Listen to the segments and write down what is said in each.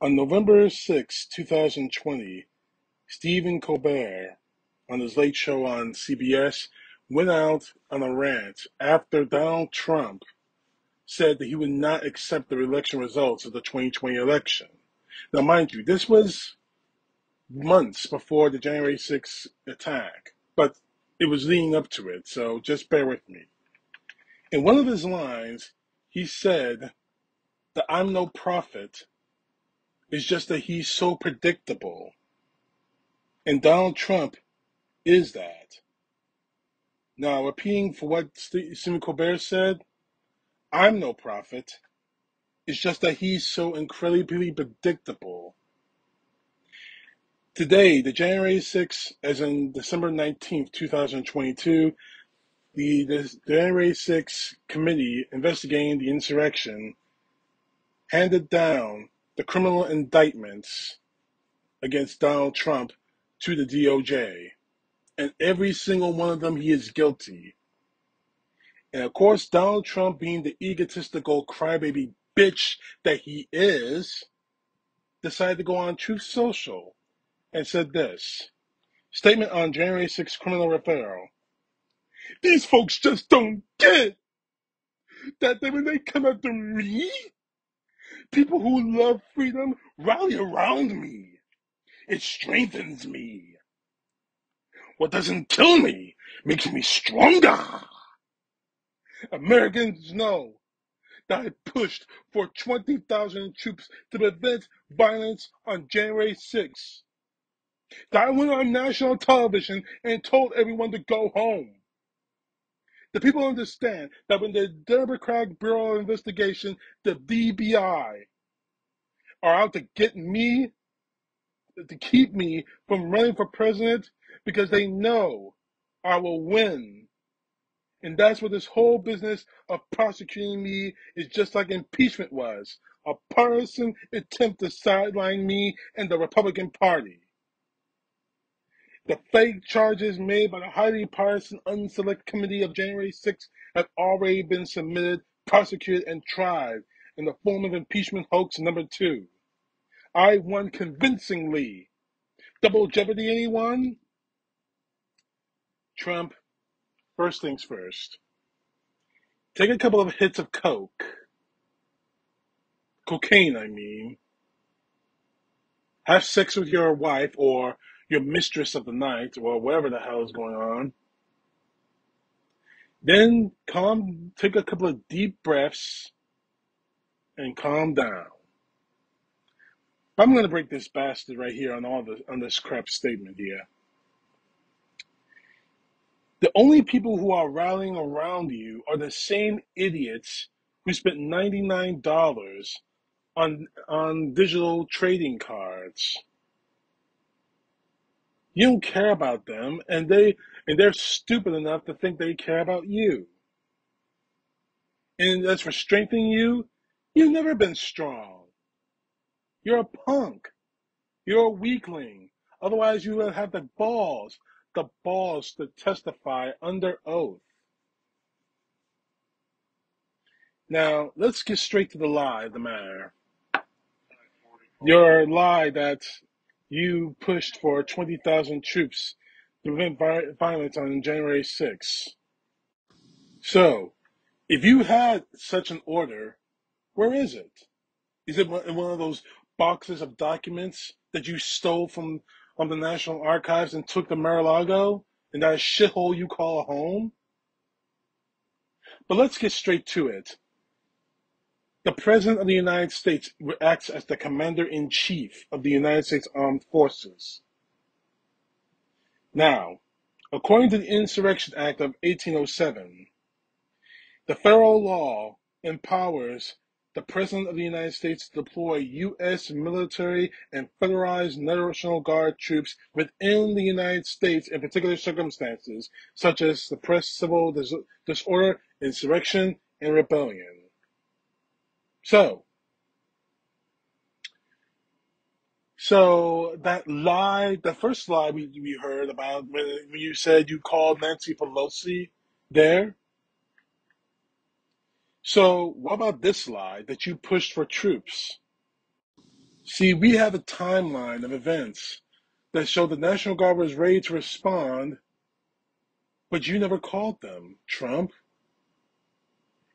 On November 6, 2020, Stephen Colbert, on his Late Show on CBS, went out on a rant after Donald Trump said that he would not accept the election results of the 2020 election. Now, mind you, this was months before the January 6th attack, but it was leading up to it, so just bear with me. In one of his lines, he said that I'm no prophet, it's just that he's so predictable. And Donald Trump is that. Now, repeating for what Stephen Colbert said, I'm no prophet. It's just that he's so incredibly predictable. Today, the January 6th, as in December 19th, 2022, the January 6th committee investigating the insurrection handed down the criminal indictments against Donald Trump to the DOJ. And every single one of them, he is guilty. And of course, Donald Trump, being the egotistical crybaby bitch that he is, decided to go on Truth Social and said this. Statement on January 6th criminal referral. These folks just don't get that when they come after me, people who love freedom rally around me. It strengthens me. What doesn't kill me makes me stronger. Americans know that I pushed for 20,000 troops to prevent violence on January 6th. That I went on national television and told everyone to go home. The people understand that when the Democratic Bureau of Investigation, the DBI, are out to get me, to keep me from running for president, because they know I will win. And that's what this whole business of prosecuting me is, just like impeachment was. A partisan attempt to sideline me and the Republican Party. The fake charges made by the highly partisan unselect committee of January 6th have already been submitted, prosecuted, and tried in the form of impeachment hoax number 2. I won convincingly. Double jeopardy, anyone? Trump, first things first. Take a couple of hits of cocaine, I mean. Have sex with your wife or your mistress of the night or whatever the hell is going on. Then take a couple of deep breaths and calm down. I'm going to break this bastard right here on this crap statement here. The only people who are rallying around you are the same idiots who spent $99 on digital trading cards. You don't care about them, and they're stupid enough to think they care about you. And as for strengthening you, you've never been strong. You're a punk. You're a weakling. Otherwise, you would have the balls to testify under oath. Now, let's get straight to the lie of the matter. Your lie that you pushed for 20,000 troops to prevent violence on January 6th. So, if you had such an order, where is it? Is it in one of those boxes of documents that you stole from the National Archives and took to Mar-a-Lago in that shithole you call a home? But let's get straight to it. The President of the United States acts as the Commander-in-Chief of the United States Armed Forces. Now, according to the Insurrection Act of 1807, the federal law empowers the President of the United States to deploy U.S. military and federalized National Guard troops within the United States in particular circumstances, such as suppress civil disorder, insurrection, and rebellion. So that lie, the first lie we heard about when you said you called Nancy Pelosi there. So what about this lie that you pushed for troops? See, we have a timeline of events that show the National Guard was ready to respond, but you never called them, Trump.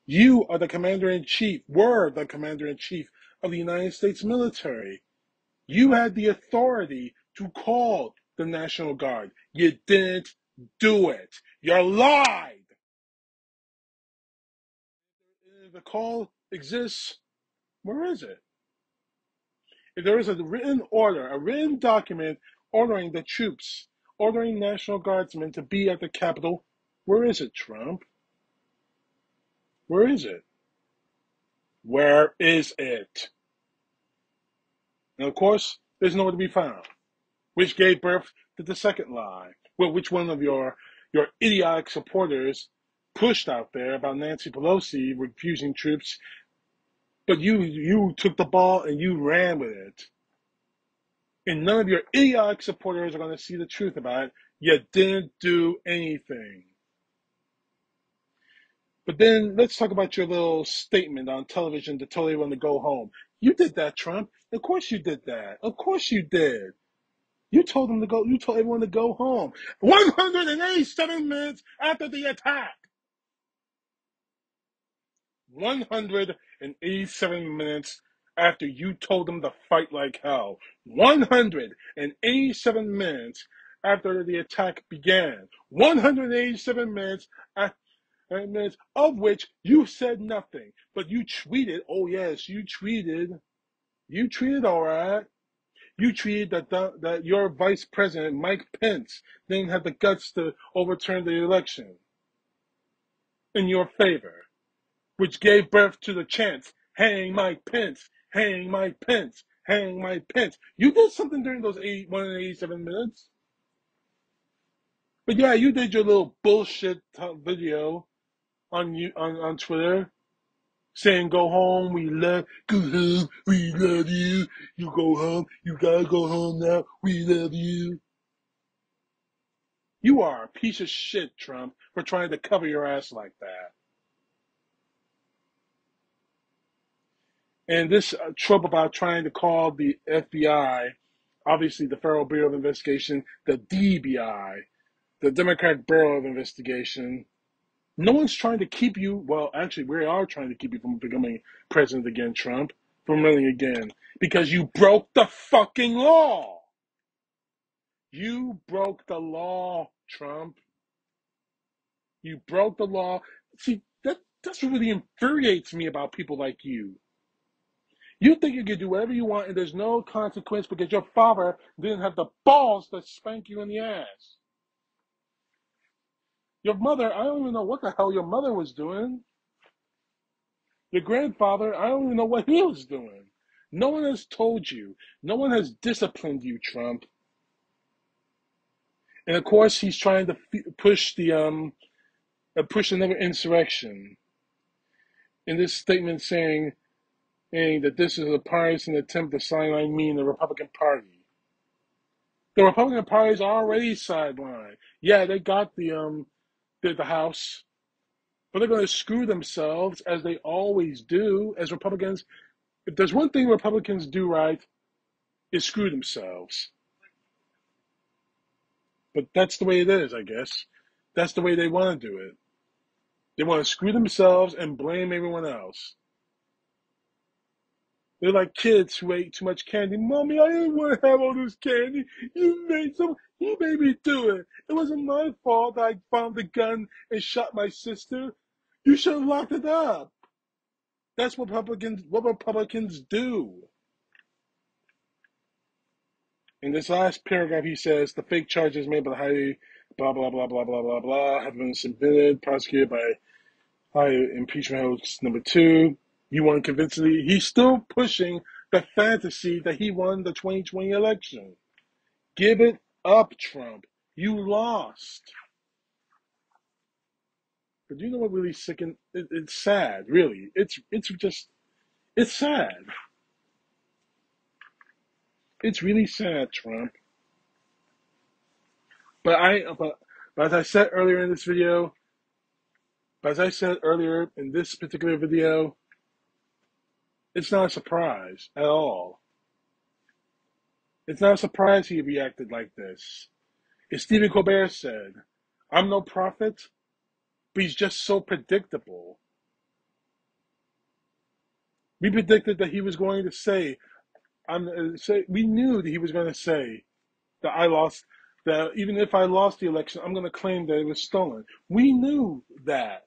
You are the commander-in-chief, were the commander-in-chief of the United States military. You had the authority to call the National Guard. You didn't do it. You lied. If the call exists, where is it? If there is a written order, a written document ordering the troops, ordering National Guardsmen to be at the Capitol, where is it, Trump? Where is it? Where is it? And of course, there's nowhere to be found, which gave birth to the second lie. Well, which one of your idiotic supporters pushed out there about Nancy Pelosi refusing troops, but you took the ball and you ran with it. And none of your idiotic supporters are going to see the truth about it. You didn't do anything. But then let's talk about your little statement on television to tell everyone to go home. You did that, Trump. Of course you did that. Of course you did. You told them to go. You told everyone to go home. 187 minutes after the attack. 187 minutes after you told them to fight like hell. 187 minutes after the attack began. 187 minutes of which you said nothing. But you tweeted, oh yes, you tweeted. You tweeted all right. You tweeted that your vice president, Mike Pence, didn't have the guts to overturn the election in your favor, which gave birth to the chants, hang Mike Pence, hang Mike Pence, hang Mike Pence. You did something during those 187 minutes. But yeah, you did your little bullshit video on Twitter saying go home, go home, we love you. You go home, you gotta go home now, we love you. You are a piece of shit, Trump, for trying to cover your ass like that. And this trope about trying to call the FBI, obviously the Federal Bureau of Investigation, the DBI, the Democratic Bureau of Investigation. No one's trying to keep you, well, actually, we are trying to keep you from becoming president again, Trump, from running again, because you broke the fucking law. You broke the law, Trump. You broke the law. See, that's what really infuriates me about people like you. You think you can do whatever you want and there's no consequence because your father didn't have the balls to spank you in the ass. Your mother, I don't even know what the hell your mother was doing. Your grandfather, I don't even know what he was doing. No one has told you. No one has disciplined you, Trump. And of course, he's trying to push another insurrection. In this statement saying that this is a partisan attempt to sideline me in the Republican Party. The Republican Party is already sidelined. Yeah, they got the House, but they're going to screw themselves as they always do. As Republicans, if there's one thing Republicans do right, is screw themselves. But that's the way it is, I guess. That's the way they want to do it. They want to screw themselves and blame everyone else. They're like kids who ate too much candy. Mommy, I didn't want to have all this candy. You made me do it. It wasn't my fault that I found the gun and shot my sister. You should have locked it up. That's what Republicans do. In this last paragraph, he says the fake charges made by the high blah blah blah blah blah blah blah have been submitted, prosecuted by high impeachment host number 2. You won convincingly. He's still pushing the fantasy that he won the 2020 election. Give it up, Trump. You lost. But do you know what really sickened? It's sad, really. It's sad. It's really sad, Trump. But as I said earlier in this video, as I said earlier in this particular video, it's not a surprise at all. It's not a surprise he reacted like this. As Stephen Colbert said, I'm no prophet, but he's just so predictable. We predicted that he was going to say, we knew that he was going to say that I lost, that even if I lost the election, I'm going to claim that it was stolen. We knew that.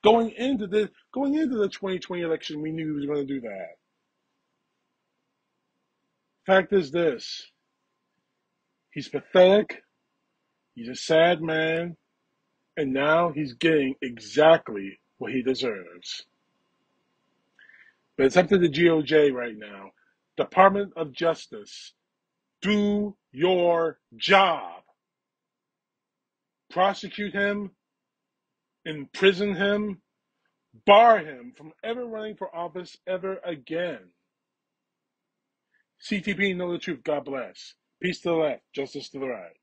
Going into the 2020 election, we knew he was going to do that. Fact is this, he's pathetic, he's a sad man, and now he's getting exactly what he deserves. But it's up to the DOJ right now. Department of Justice, do your job. Prosecute him, imprison him, bar him from ever running for office ever again. CTP, know the truth. God bless. Peace to the left, justice to the right.